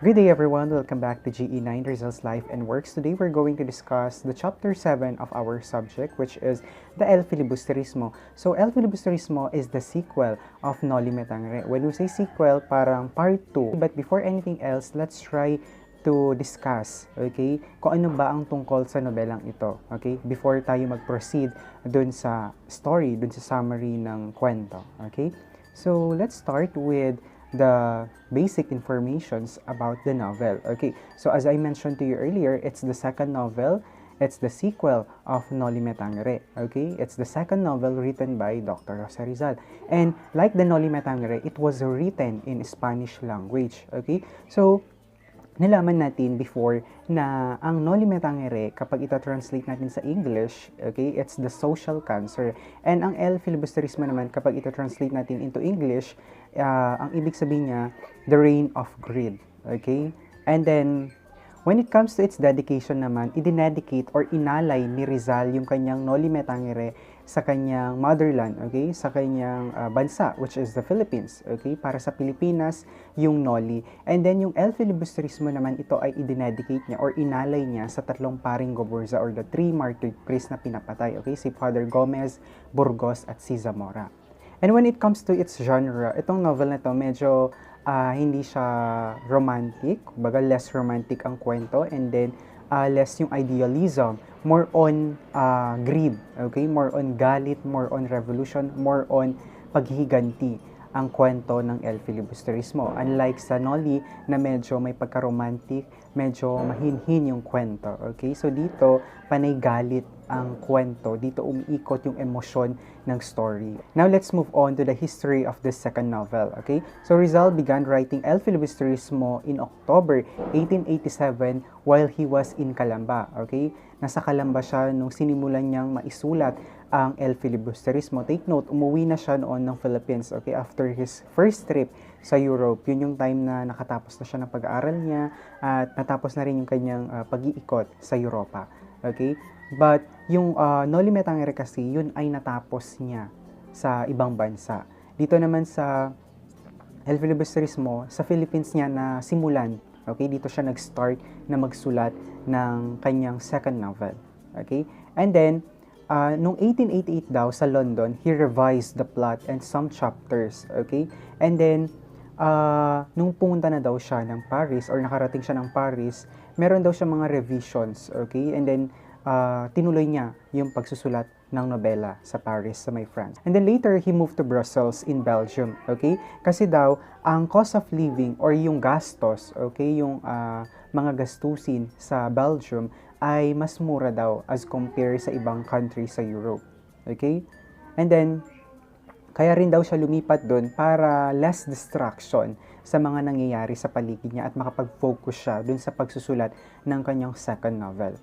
Good day everyone, welcome back to GE9 Rizal's Life and Works. Today we're going to discuss the chapter 7 of our subject, which is the elfilibusterismo. So elfilibusterismo is the sequel of Noli Me Tangere. When we say sequel, parang part 2. But before anything else, let's try to discuss, okay, kung ano ba ang tungkol sa nobelang ito, okay, before tayo mag-proceed dun sa story, dun sa summary ng kwento, okay. So let's start with the basic informations about the novel. Okay, so as I mentioned to you earlier, it's the second novel. It's the sequel of Noli Me Tangere. Okay, it's the second novel written by Dr. Rizal. And like the Noli Me Tangere, it was written in Spanish language. Okay, so nalaman natin before na ang Noli Me Tangere, kapag ita-translate natin sa English, okay, it's the social cancer. And ang elfilibusterismo naman, kapag ita-translate natin into English, ang ibig sabihin niya, the reign of greed. Okay? And then, when it comes to its dedication naman, idinedicate or inalay ni Rizal yung kanyang Noli Me Tangere sa kanyang motherland, okay? Sa kanyang bansa, which is the Philippines, okay? Para sa Pilipinas, yung Noli. And then, yung elfilibusterismo naman, ito ay idinedicate niya or inalay niya sa tatlong paring GOMBURZA or the three martyred priests na pinapatay, okay? Si Father Gomez, Burgos, at si Zamora. And when it comes to its genre, itong novel na to medyo hindi siya romantic, baga less romantic ang kwento, and then less yung idealism, more on greed, okay? More on galit, more on revolution, more on paghihiganti ang kwento ng elfilibusterismo. Unlike sa Noli na medyo may pagka-romantic, medyo mahinhin yung kwento, okay? So dito, panay galit ang kwento. Dito umiikot yung emosyon ng story. Now, let's move on to the history of this second novel, okay? So, Rizal began writing Elfilibusterismo in October 1887 while he was in Calamba, okay? Nasa Calamba siya nung sinimulan niyang maisulat ang Elfilibusterismo. Take note, umuwi na siya noon ng Philippines, okay? After his first trip sa Europe, yun yung time na nakatapos na siya ng pag-aaral niya at natapos na rin yung kanyang pag-iikot sa Europa, okay? But yung Noli Me Tangere kasi, yun ay natapos niya sa ibang bansa. Dito naman sa elfilibusterismo, sa Philippines niya na simulan. Okay, dito siya nag-start na magsulat ng kanyang second novel. Okay? And then, nung 1888 daw sa London, he revised the plot and some chapters. Okay? And then, nung pumunta na daw siya ng Paris or nakarating siya ng Paris, meron daw siya mga revisions. Okay? And then, tinuloy niya yung pagsusulat ng nobela sa Paris, sa may France. And then later, he moved to Brussels in Belgium, okay? Kasi daw, ang cost of living or yung gastos, okay, yung mga gastusin sa Belgium ay mas mura daw as compared sa ibang country sa Europe, okay? And then, kaya rin daw siya lumipat doon para less distraction sa mga nangyayari sa paligid niya at makapag-focus siya doon sa pagsusulat ng kanyang second novel.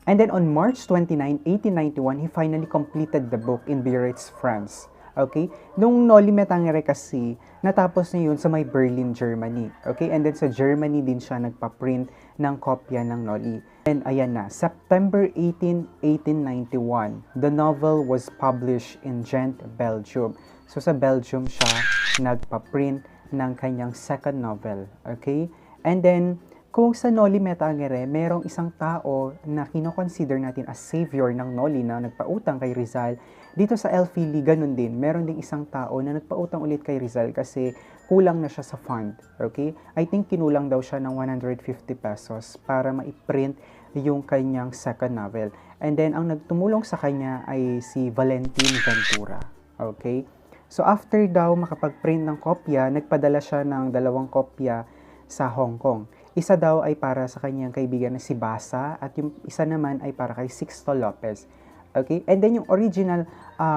And then on March 29, 1891, he finally completed the book in Biarritz, France. Okay? Nung Noli Me Tangere kasi, natapos niya yun sa may Berlin, Germany. Okay? And then sa Germany din siya nagpa-print ng kopya ng Noli. And ayan na, September 18, 1891, the novel was published in Ghent, Belgium. So sa Belgium siya nagpa-print ng kanyang second novel. Okay? And then, kung sa Noli Me Tangere, merong isang tao na kino-consider natin as savior ng Noli na nagpautang kay Rizal, dito sa Elfili, ganun din. Meron ding isang tao na nagpautang ulit kay Rizal kasi kulang na siya sa fund. Okay? I think kinulang daw siya ng 150 pesos para ma-print yung kanyang second novel. And then, ang nagtumulong sa kanya ay si Valentin Ventura. Okay? So, after daw makapag-print ng kopya, nagpadala siya ng 2 kopya sa Hong Kong. Isa daw ay para sa kanyang kaibigan na si Basa at yung isa naman ay para kay Sixto Lopez. Okay? And then yung original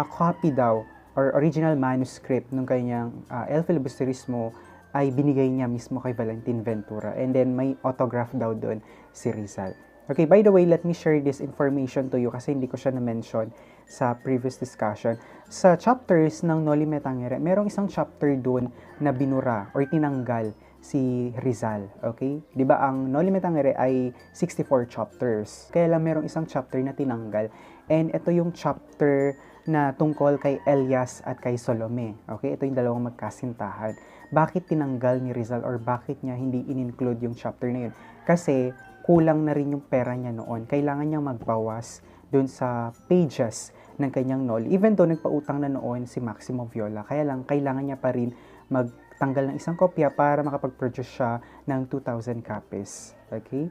copy daw or original manuscript ng kanyang elfilibusterismo ay binigay niya mismo kay Valentin Ventura. And then may autograph daw doon si Rizal. Okay, by the way, let me share this information to you kasi hindi ko siya na-mention sa previous discussion. Sa chapters ng Noli Me Tangere, merong isang chapter doon na binura or tinanggal si Rizal, okay? 'Di ba ang Noli Me Tangere ay 64 chapters. Kaya lang merong isang chapter na tinanggal. And ito yung chapter na tungkol kay Elias at kay Salome. Okay? Ito yung dalawang magkasintahan. bakit tinanggal ni Rizal or bakit niya hindi in-include yung chapter na yun? Kasi kulang na rin yung pera niya noon. Kailangan niyang magbawas dun sa pages ng kanyang Noli. Even though nagpautang na noon si Maximo Viola, kaya lang kailangan niya pa rin magtanggal ng isang kopya para makapag-produce siya ng 2,000 copies. Okay?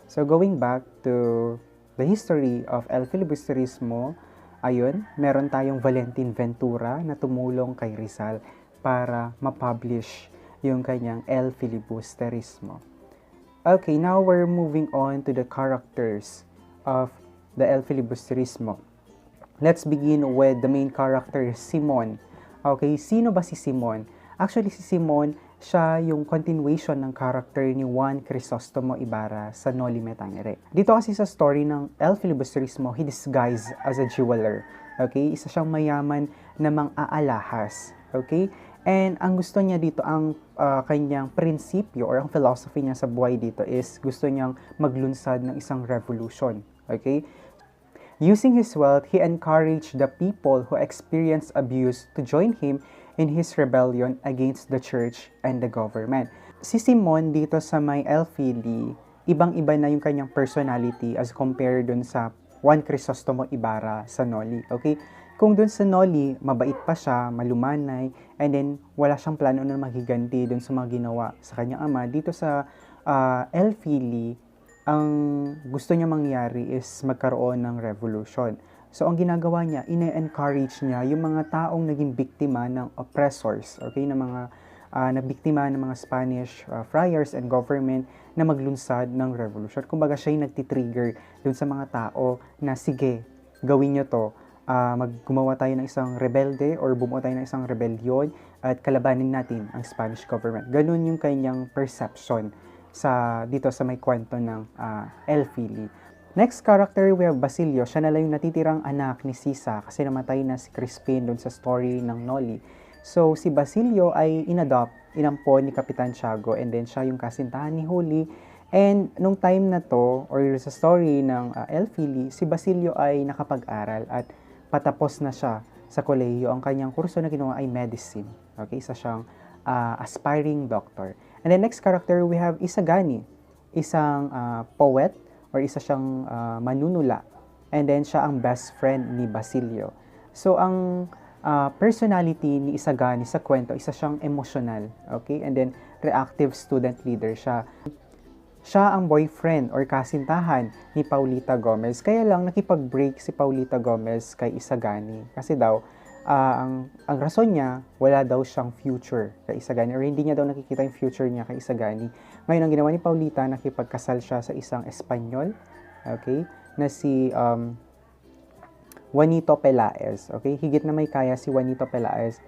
So going back to the history of elfilibusterismo, ayun, meron tayong Valentin Ventura na tumulong kay Rizal para ma-publish yung kanyang elfilibusterismo. Okay, now we're moving on to the characters of the elfilibusterismo. Let's begin with the main character, Simon. Okay, sino ba si Simon? Actually, si Simon, siya yung continuation ng character ni Juan Crisostomo Ibarra sa Noli Me Tangere. Dito kasi sa story ng elfilibusterismo, he disguised as a jeweler. Okay, isa siyang mayaman na mang-aalahas. Okay, and ang gusto niya dito, ang kanyang prinsipyo or ang philosophy niya sa buhay dito is gusto niyang maglunsad ng isang revolution. Okay, using his wealth, he encouraged the people who experienced abuse to join him in his rebellion against the church and the government. Si Simon dito sa may elfili, ibang-iba na yung kanyang personality as compared dun sa Juan Crisostomo Ibarra sa Noli. Okay? Kung dun sa Noli, mabait pa siya, malumanay, and then wala siyang plano na maghiganti dun sa mga ginawa sa kanyang ama. Dito sa elfili, ang gusto niya mangyari is magkaroon ng revolution. So, ang ginagawa niya, ine-encourage niya yung mga taong naging biktima ng oppressors, okay, na mga nabiktima ng mga Spanish friars and government na maglunsad ng revolution. Kumbaga, siya yung nagtitrigger dun sa mga tao na, sige, gawin niyo to, gumawa tayo ng isang rebelde or bumuo tayo ng isang rebellion at kalabanin natin ang Spanish government. Ganun yung kanyang perception dito sa may kwento ng elfili. Next character, we have Basilio. Siya na lang yung natitirang anak ni Sisa kasi namatay na si Crispin doon sa story ng Noli. So, si Basilio ay inampon ni Kapitan Tiago, and then siya yung kasintahan ni Holy. And nung time na to, or sa story ng elfili, si Basilio ay nakapag-aral at patapos na siya sa kolehiyo. Ang kanyang kurso na ginawa ay medicine. Okay, isa siyang aspiring doctor. And the next character, we have Isagani, isang poet or isa siyang manunula. And then siya ang best friend ni Basilio. So ang personality ni Isagani sa kwento, isa siyang emotional, okay? And then reactive student leader siya. Siya ang boyfriend or kasintahan ni Paulita Gomez. Kaya lang nakipag-break si Paulita Gomez kay Isagani. Kasi daw, ang rason niya, wala daw siyang future kay Isagani or hindi niya daw nakikita yung future niya kay Isagani. Ngayon, ang ginawa ni Paulita, nakipagkasal siya sa isang Espanyol, okay, na si Juanito Pelaez. Okay, higit na may kaya si Juanito Pelaez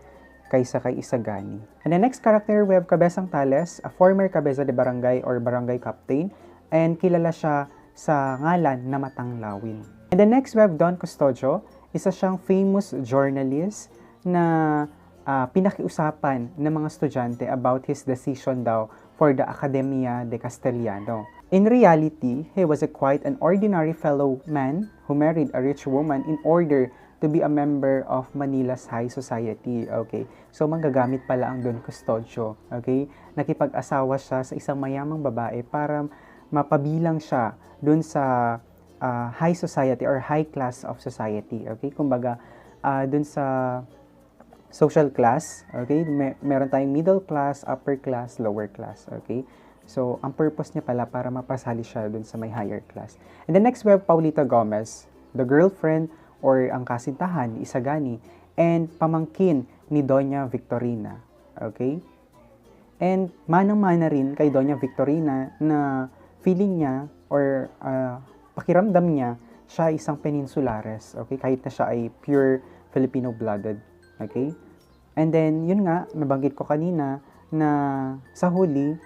kaysa kay Isagani. And the next character, we have Cabezang Tales, a former cabeza de barangay or barangay captain, and kilala siya sa ngalan na Matanglawin. And the next, we have Don Custodio, isa siyang famous journalist na pinakiusapan ng mga estudyante about his decision daw for the Academia de Castellano. In reality, he was quite an ordinary fellow man who married a rich woman in order to be a member of Manila's high society. Okay, so manggagamit pala ang Don Custodio. Okay, nakipag-asawa siya sa isang mayamang babae para mapabilang siya dun sa high society or high class of society. Okay, kumbaga dun sa social class, okay, meron tayong middle class, upper class, lower class. Okay, so ang purpose niya pala para mapasali siya dun sa may higher class. And the next, we have Paulita Gomez, the girlfriend or ang kasintahan ni Isagani and pamangkin ni Doña Victorina. Okay, and manang-mana rin kay Doña Victorina na feeling niya or pakiramdam niya, siya isang peninsulares, okay? Kahit na siya ay pure Filipino-blooded, okay? And then, yun nga, nabanggit ko kanina na sa huli,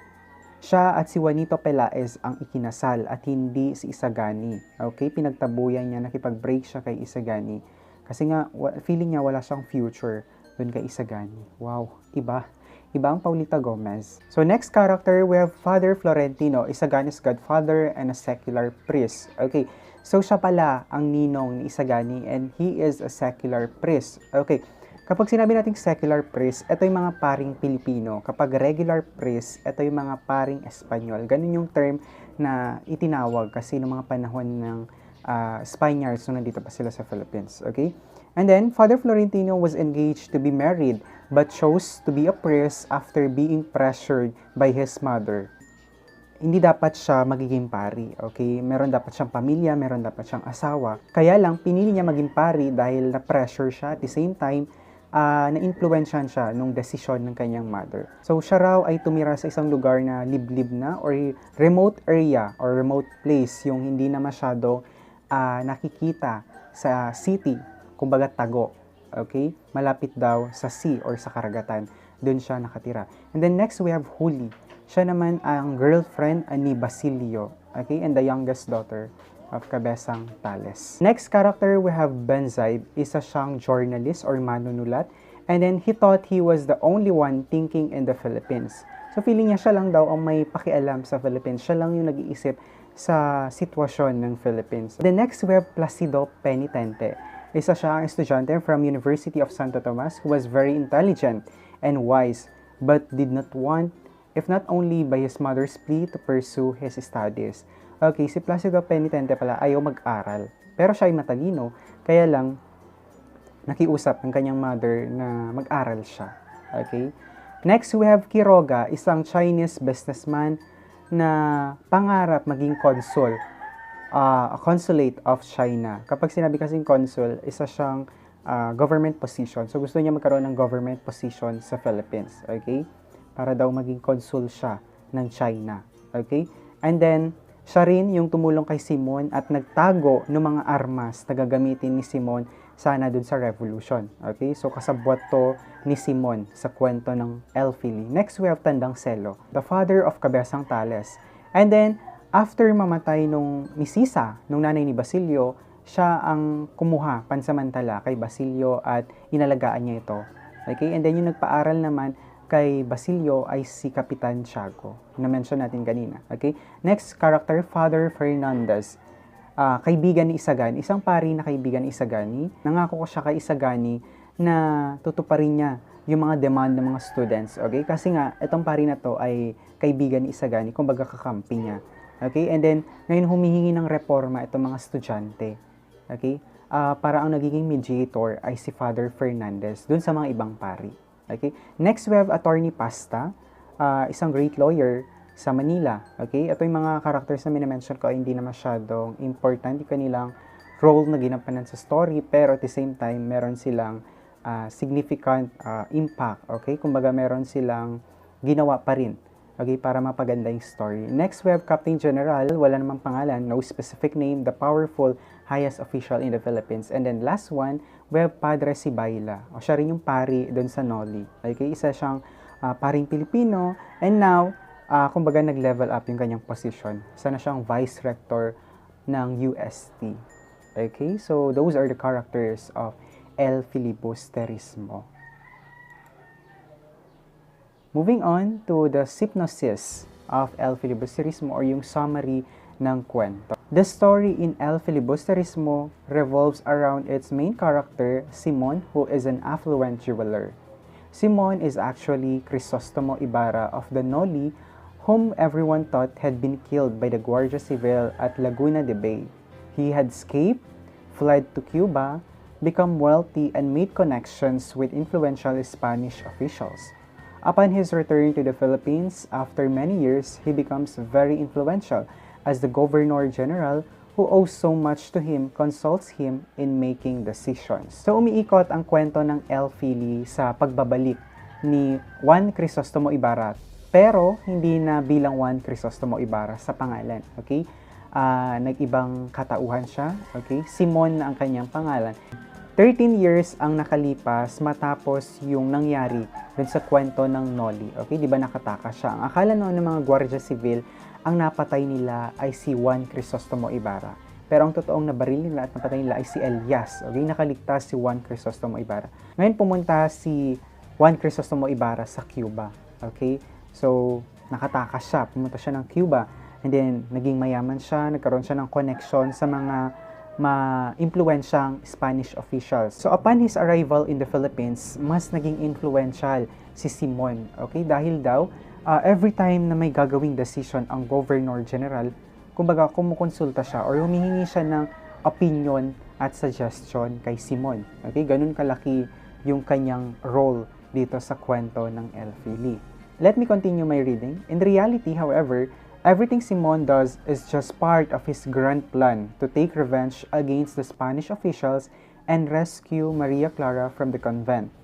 siya at si Juanito Pelaez ang ikinasal at hindi si Isagani, okay? Pinagtabuyan niya, nakipag-break siya kay Isagani. Kasi nga, feeling niya wala siyang future dun kay Isagani. Wow, iba. Iba ang Paulita Gomez. So next character, we have Father Florentino, Isagani's godfather and a secular priest. Okay, so siya pala ang ninong ni Isagani and he is a secular priest. Okay, Kapag sinabi nating secular priest, ito yung mga paring Pilipino. Kapag regular priest, ito yung mga paring Espanyol. Ganun yung term na itinawag kasi noong mga panahon ng Spaniards nung nandito pa sila sa Philippines. Okay? And then, Father Florentino was engaged to be married but chose to be a priest after being pressured by his mother. Hindi dapat siya magiging pari, okay? Meron dapat siyang pamilya, meron dapat siyang asawa. Kaya lang, pinili niya maging pari dahil na-pressure siya. At the same time, na-influensyan siya nung desisyon ng kanyang mother. So, siya raw ay tumira sa isang lugar na liblib na or remote area or remote place, yung hindi na masyado nakikita sa city, kumbaga tago. Okay? Malapit daw sa sea or sa karagatan. Doon siya nakatira. And then next, we have Huli. Siya naman ang girlfriend ni Basilio, okay, and the youngest daughter of Cabezang Tales. Next character, we have Benzai. Isa siyang journalist or manunulat, and then he thought he was the only one thinking in the Philippines. So feeling niya siya lang daw ang may pakialam sa Philippines. Siya lang yung nag-iisip sa sitwasyon ng Philippines. The next, we have Placido Penitente. Isa siyang estudyante from University of Santo Tomas who was very intelligent and wise, but did not want, if not only by his mother's plea, to pursue his studies. Okay, si Placido Penitente pala ayaw mag-aral. Pero siya ay matalino, kaya lang nakiusap ng kanyang mother na mag-aral siya. Okay? Next, we have Quiroga, isang Chinese businessman na pangarap maging consul, a consulate of China. Kapag sinabi kasing consul, isa siyang government position. So, gusto niya magkaroon ng government position sa Philippines. Okay? Para daw maging consul siya ng China. Okay? And then, siya rin yung tumulong kay Simon at nagtago ng mga armas na gagamitin ni Simon sana dun sa revolution. Okay? So, kasabwat to ni Simon sa kwento ng Elfili. Next, we have Tandang Celo, the father of Cabezang Tales. And then, after mamatay ni Sisa, nung nanay ni Basilio, siya ang kumuha pansamantala kay Basilio at inalagaan niya ito. Okay? And then, yung nagpaaral naman kay Basilio ay si Kapitan Tiago, na-mention natin kanina. Okay? Next character, Father Fernandez. Kaibigan ni Isagani, isang pari na kaibigan ni Isagani. Nangako ko siya kay Isagani na tutuparin niya yung mga demand ng mga students. Okay? Kasi nga, itong pari na to ay kaibigan ni Isagani, kumbaga kakampi niya. Okay? And then, ngayon humihingi ng reforma itong mga estudyante. Okay? Para ang nagiging mediator ay si Father Fernandez dun sa mga ibang pari. Okay? Next, we have Attorney Pasta, isang great lawyer sa Manila. Okay? Ito yung mga characters na minamention ko ay hindi na masyadong important yung kanilang role na ginampanan sa story, pero at the same time, meron silang significant impact. Okay? Kumbaga, meron silang ginawa pa rin. Okay? Para mapaganda yung story. Next, we have Captain General, wala namang pangalan, no specific name, the powerful highest official in the Philippines. And then last one, we have Padre Sibayla. O siya rin yung pari doon sa Noli. Okay? Isa siyang paring Pilipino. And now, kumbaga nag-level up yung kanyang position. Isa na siyang vice rector ng UST. Okay? So, those are the characters of elfilibusterismo. Moving on to the synopsis of elfilibusterismo or yung summary ng kwento. The story in elfilibusterismo revolves around its main character, Simon, who is an affluent jeweler. Simon is actually Crisostomo Ibarra of the Noli, whom everyone thought had been killed by the Guardia Civil at Laguna de Bay. He had escaped, fled to Cuba, become wealthy, and made connections with influential Spanish officials. Upon his return to the Philippines, after many years, he becomes very influential as the Governor-General, who owes so much to him, consults him in making decisions. So, umiikot ang kwento ng Elfili sa pagbabalik ni Juan Crisostomo Ibarra, pero hindi na bilang Juan Crisostomo Ibarra sa pangalan. Okay? Nag-ibang katauhan siya. Okay? Simon na ang kanyang pangalan. 13 years ang nakalipas matapos yung nangyari dun sa kwento ng Noli. Okay? Di ba nakatakas siya? Ang akala noon ng mga Guardia Civil, ang napatay nila ay si Juan Crisostomo Ibarra. Pero ang totoong nabaril nila at napatay nila ay si Elias. Okay? Nakaligtas si Juan Crisostomo Ibarra. Ngayon pumunta si Juan Crisostomo Ibarra sa Cuba. Okay? So, nakatakas siya. Pumunta siya ng Cuba. And then, naging mayaman siya. Nagkaroon siya ng connection sa mga ma-impluensyang Spanish officials. So upon his arrival in the Philippines, mas naging influential si Simon. Okay? Dahil daw, every time na may gagawing decision ang Governor General, kumbaga kumukonsulta siya or humihingi siya ng opinion at suggestion kay Simon. Okay? Ganun kalaki yung kanyang role dito sa kwento ng Elfili. Let me continue my reading. In reality, however, everything Simon does is just part of his grand plan to take revenge against the Spanish officials and rescue Maria Clara from the convent.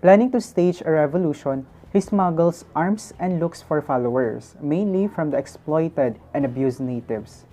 Planning to stage a revolution, he smuggles arms and looks for followers, mainly from the exploited and abused natives.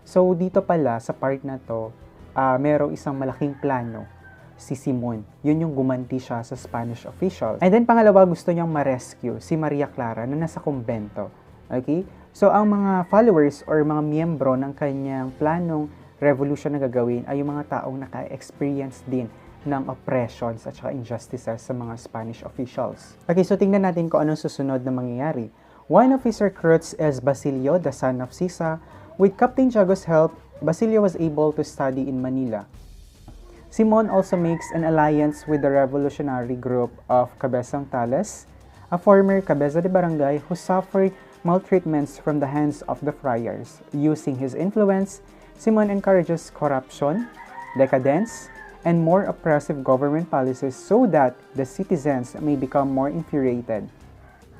So dito pala sa part na to, merong isang malaking plano si Simon. Yun yung gumanti siya sa Spanish officials. And then pangalawa, gusto niyang ma-rescue si Maria Clara na nasa kumbento. Okay? So, ang mga followers or mga miyembro ng kanyang planong revolution na gagawin ay yung mga taong naka-experience din ng oppressions at saka injustices sa mga Spanish officials. Okay, so tingnan natin kung anong susunod na mangyayari. One of his recruits is Basilio, the son of Sisa. With Captain Tiago's help, Basilio was able to study in Manila. Simon also makes an alliance with the revolutionary group of Cabezang Tales, a former cabeza de barangay who suffered maltreatments from the hands of the friars. Using his influence, Simon encourages corruption, decadence, and more oppressive government policies so that the citizens may become more infuriated.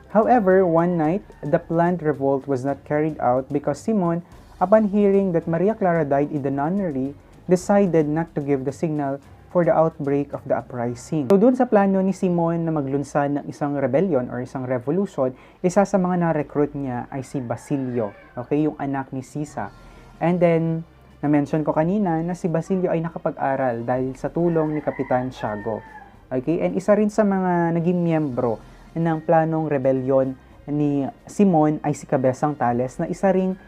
However, one night, the planned revolt was not carried out because Simon, upon hearing that Maria Clara died in the nunnery, decided not to give the signal for the outbreak of the uprising. So doon sa plano ni Simon na maglunsad ng isang rebellion or isang revolution, isa sa mga na-recruit niya ay si Basilio, okay, yung anak ni Sisa. And then, na-mention ko kanina na si Basilio ay nakapag-aral dahil sa tulong ni Kapitan Tiago. Okay, and isa rin sa mga naging miyembro ng planong rebellion ni Simon ay si Cabezang Tales na isa ring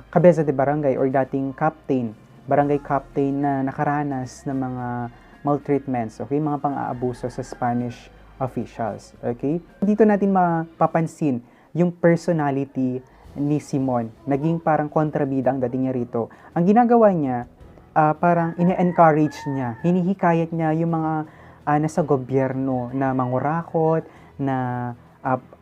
cabeza de barangay or dating barangay captain na nakaranas ng mga maltreatments, okay, mga pang-aabuso sa Spanish officials, okay? Dito natin mapapansin yung personality ni Simon. Naging parang kontrabida ang dating niya rito. Ang ginagawa niya, parang ine-encourage niya, hinihikayat niya yung mga nasa gobyerno na mangurakot, na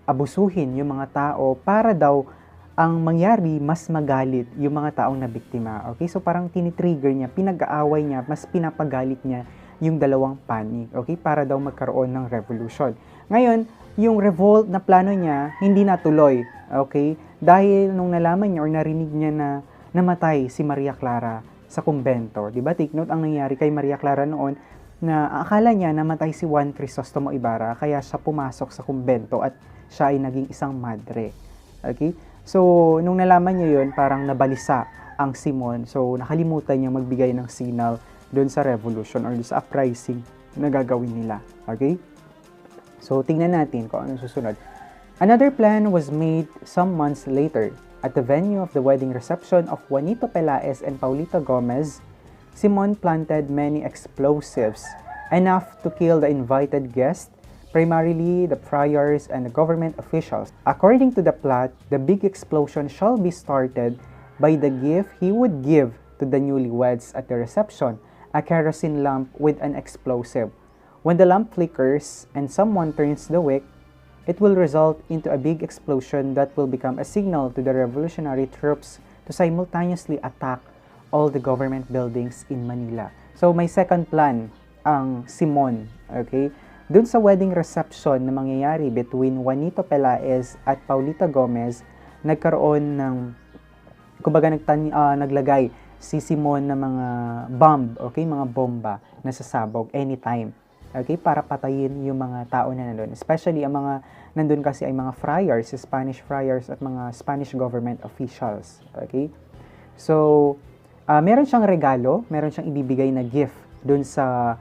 abusuhin yung mga tao para daw ang mangyari, mas magalit yung mga taong na biktima. Okay? So, parang tinitrigger niya, pinag-aaway niya, mas pinapagalit niya yung dalawang panig. Okay? Para daw magkaroon ng revolution. Ngayon, yung revolt na plano niya, hindi natuloy. Okay? Dahil nung nalaman niya or narinig niya na namatay si Maria Clara sa kumbento. Diba? Take note ang nangyari kay Maria Clara noon na akala niya namatay si Juan Crisostomo Ibarra kaya siya pumasok sa kumbento at siya ay naging isang madre. Okay? So, nung nalaman niya yun, parang nabalisa ang Simon. So, nakalimutan niya magbigay ng signal doon sa revolution or doon sa uprising na gagawin nila. Okay? So, tingnan natin kung anong susunod. Another plan was made some months later. At the venue of the wedding reception of Juanito Pelaez and Paulita Gomez, Simon planted many explosives, enough to kill the invited guests, primarily the friars and the government officials. According to the plot, the big explosion shall be started by the gift he would give to the newlyweds at the reception, a kerosene lamp with an explosive. When the lamp flickers and someone turns the wick, it will result into a big explosion that will become a signal to the revolutionary troops to simultaneously attack all the government buildings in Manila. So, may second plan ang Simon, okay? Doon sa wedding reception na mangyayari between Juanito Pelaez at Paulita Gomez, nagkaroon ng, kumbaga naglagay si Simon ng mga bomb, okay, mga bomba na sasabog anytime, okay, para patayin yung mga tao na nandun. Especially ang mga nandun kasi ay mga friars, Spanish friars at mga Spanish government officials, okay. So, meron siyang regalo, meron siyang ibibigay na gift doon sa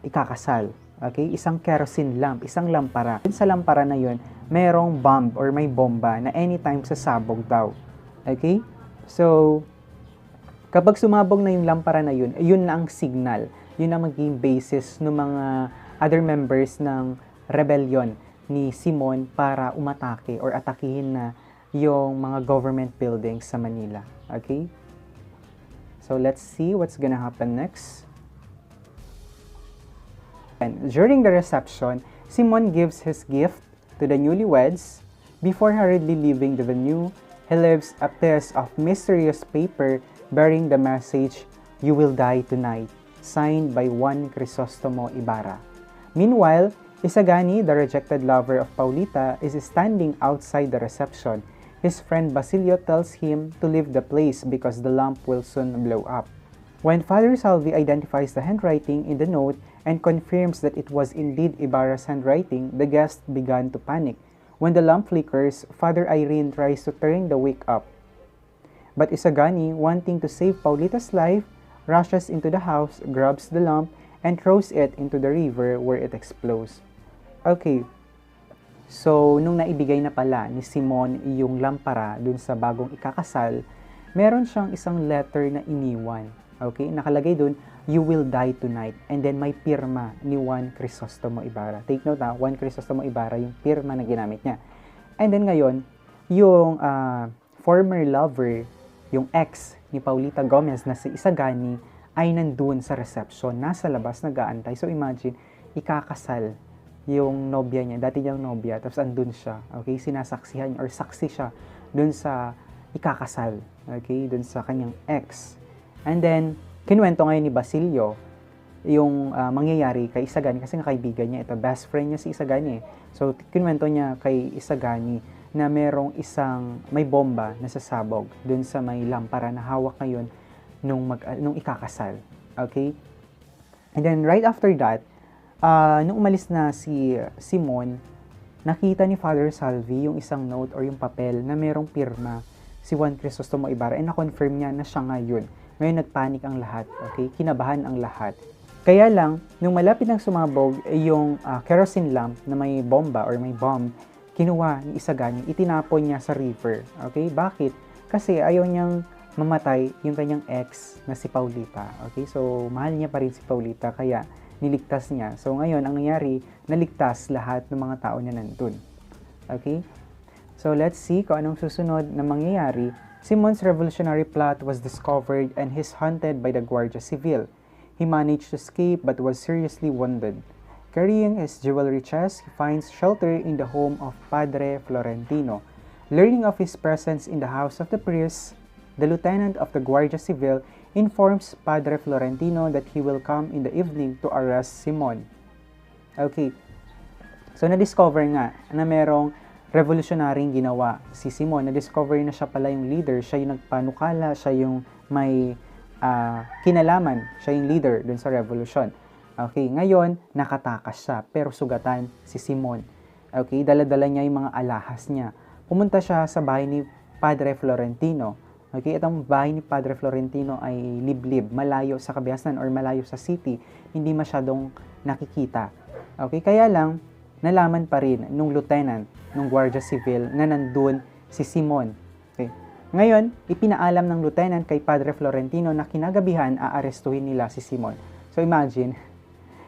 ikakasal. Okay, isang kerosene lamp, isang lampara. Sa lampara na yun, merong bomb or may bomba na anytime sasabog daw. Okay? So, kapag sumabog na yung lampara na yun, yun na ang signal. Yun ang magiging basis ng mga other members ng rebellion ni Simon para umatake or atakihin na yung mga government buildings sa Manila. Okay? So let's see what's gonna happen next. And during the reception, Simon gives his gift to the newlyweds. Before hurriedly leaving the venue, he leaves a piece of mysterious paper bearing the message, "You will die tonight," signed by Juan Crisostomo Ibarra. Meanwhile, Isagani, the rejected lover of Paulita, is standing outside the reception. His friend Basilio tells him to leave the place because the lamp will soon blow up. When Father Salvi identifies the handwriting in the note and confirms that it was indeed Ibarra's handwriting, the guests began to panic. When the lamp flickers, Father Irene tries to turn the wick up. But Isagani, wanting to save Paulita's life, rushes into the house, grabs the lamp, and throws it into the river where it explodes. Okay, so nung naibigay na pala ni Simon yung lampara dun sa bagong ikakasal, meron siyang isang letter na iniwan. Okay, nakalagay dun, "You will die tonight." And then may pirma ni Juan Crisostomo Ibarra. Take note ha, Juan Crisostomo Ibarra yung pirma na ginamit niya. And then ngayon, yung former lover, yung ex ni Paulita Gomez na si Isagani, ay nandun sa reception, nasa labas nag-aantay. So imagine, ikakasal yung nobya niya, dati niyang nobya, tapos andun siya, okay, sinasaksihan or saksi siya dun sa ikakasal, okay, dun sa kanyang ex. And then, kinuwento ngayon ni Basilio yung mangyayari kay Isagani kasi nga kaibigan niya, ito, best friend niya si Isagani. So, kinuwento niya kay Isagani na merong may bomba na sasabog dun sa may lampara na hawak ngayon nung ikakasal, okay? And then, right after that, nung umalis na si Simon, nakita ni Father Salvi yung isang note or yung papel na merong pirma si Juan Crisostomo Ibarra, and na-confirm niya na siya nga yun. Ngayon nagpanik ang lahat, okay? Kinabahan ang lahat. Kaya lang, nung malapit nang sumabog yung kerosene lamp na may bomba or may bomb, kinuha ni Isagani, itinapon niya sa river, okay? Bakit? Kasi ayaw niyang mamatay yung kanyang ex na si Paulita, okay? So, mahal niya pa rin si Paulita, kaya niligtas niya. So, ngayon, ang nangyari, naligtas lahat ng mga tao na nandun. Okay? So, let's see kung anong susunod na mangyayari. Simon's revolutionary plot was discovered and he's hunted by the Guardia Civil. He managed to escape but was seriously wounded. Carrying his jewelry chest, he finds shelter in the home of Padre Florentino. Learning of his presence in the house of the priest, the lieutenant of the Guardia Civil informs Padre Florentino that he will come in the evening to arrest Simon. Okay. So, na-discover nga na merong revolutionaryong ginawa si Simon. Na-discover na siya pala yung leader. Siya yung nagpanukala. Siya yung may kinalaman. Siya yung leader dun sa revolution. Okay. Ngayon, nakatakas siya. Pero sugatan si Simon. Okay. Dala-dala niya yung mga alahas niya. Pumunta siya sa bahay ni Padre Florentino. Okay, itong bahay ni Padre Florentino ay liblib, malayo sa kabiyasan or malayo sa city, hindi masyadong nakikita. Okay, kaya lang, nalaman pa rin nung lieutenant, nung Guardia Civil, na nandun si Simon. Okay. Ngayon, ipinaalam ng lieutenant kay Padre Florentino na kinagabihan, aarestuhin nila si Simon. So imagine,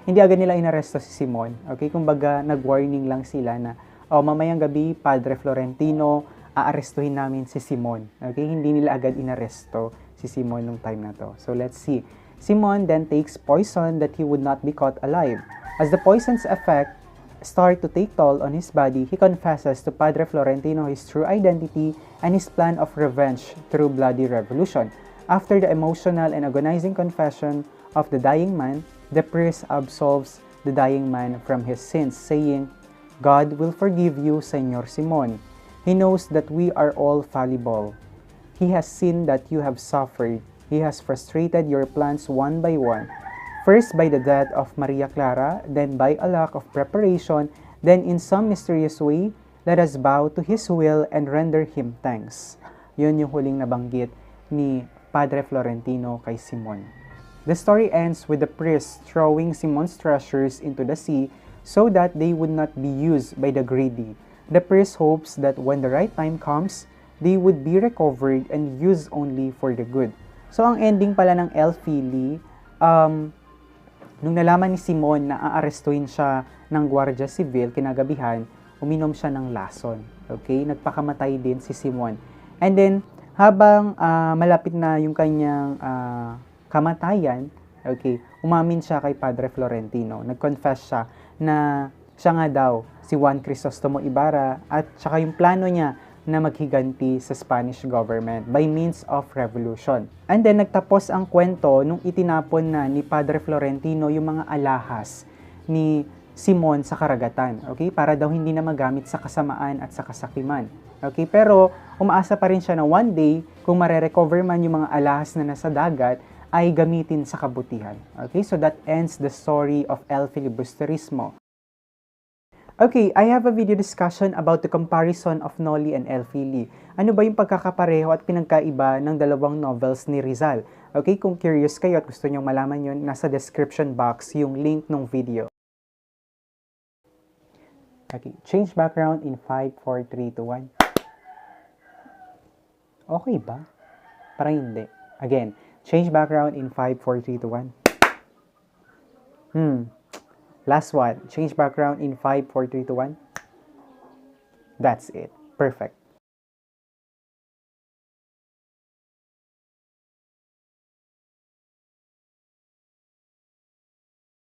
hindi agad nila inaresto si Simon. Okay, kumbaga, nag-warning lang sila na, mamayang gabi, Padre Florentino, aarestuhin namin si Simon. Okay? Hindi nila agad inaresto si Simon nung time na to. So, let's see. Simon then takes poison that he would not be caught alive. As the poison's effect start to take toll on his body, he confesses to Padre Florentino his true identity and his plan of revenge through bloody revolution. After the emotional and agonizing confession of the dying man, the priest absolves the dying man from his sins, saying, "God will forgive you, Señor Simon. He knows that we are all fallible. He has seen that you have suffered. He has frustrated your plans one by one. First by the death of Maria Clara, then by a lack of preparation, then in some mysterious way, let us bow to His will and render Him thanks." Yun yung huling nabanggit ni Padre Florentino kay Simon. The story ends with the priest throwing Simon's treasures into the sea so that they would not be used by the greedy. The priest hopes that when the right time comes, they would be recovered and used only for the good. So, ang ending pala ng Elfili, nung nalaman ni Simon na aarestuhin siya ng Guardia Civil kinagabihan, uminom siya ng lason. Okay? Nagpakamatay din si Simon. And then, habang malapit na yung kanyang kamatayan, okay, umamin siya kay Padre Florentino. Nag-confess siya na siya nga daw si Juan Crisostomo Ibarra at saka yung plano niya na maghiganti sa Spanish government by means of revolution. And then nagtapos ang kwento nung itinapon na ni Padre Florentino yung mga alahas ni Simon sa karagatan, okay? Para daw hindi na magamit sa kasamaan at sa kasakiman. Okay? Pero umaasa pa rin siya na one day, kung mare-recover man yung mga alahas na nasa dagat, ay gamitin sa kabutihan. Okay? So that ends the story of elfilibusterismo. Okay, I have a video discussion about the comparison of Noli and Elfili. Ano ba yung pagkakapareho at pinagkaiba ng dalawang novels ni Rizal? Okay, kung curious kayo at gusto nyong malaman yun, nasa description box yung link ng video. Okay, change background in 5, 4, 3, 2, 1. Okay ba? Parang hindi. Again, change background in 5, 4, 3, 2, 1. Last one. Change background in 5, 4, 3, 2, 1. That's it. Perfect.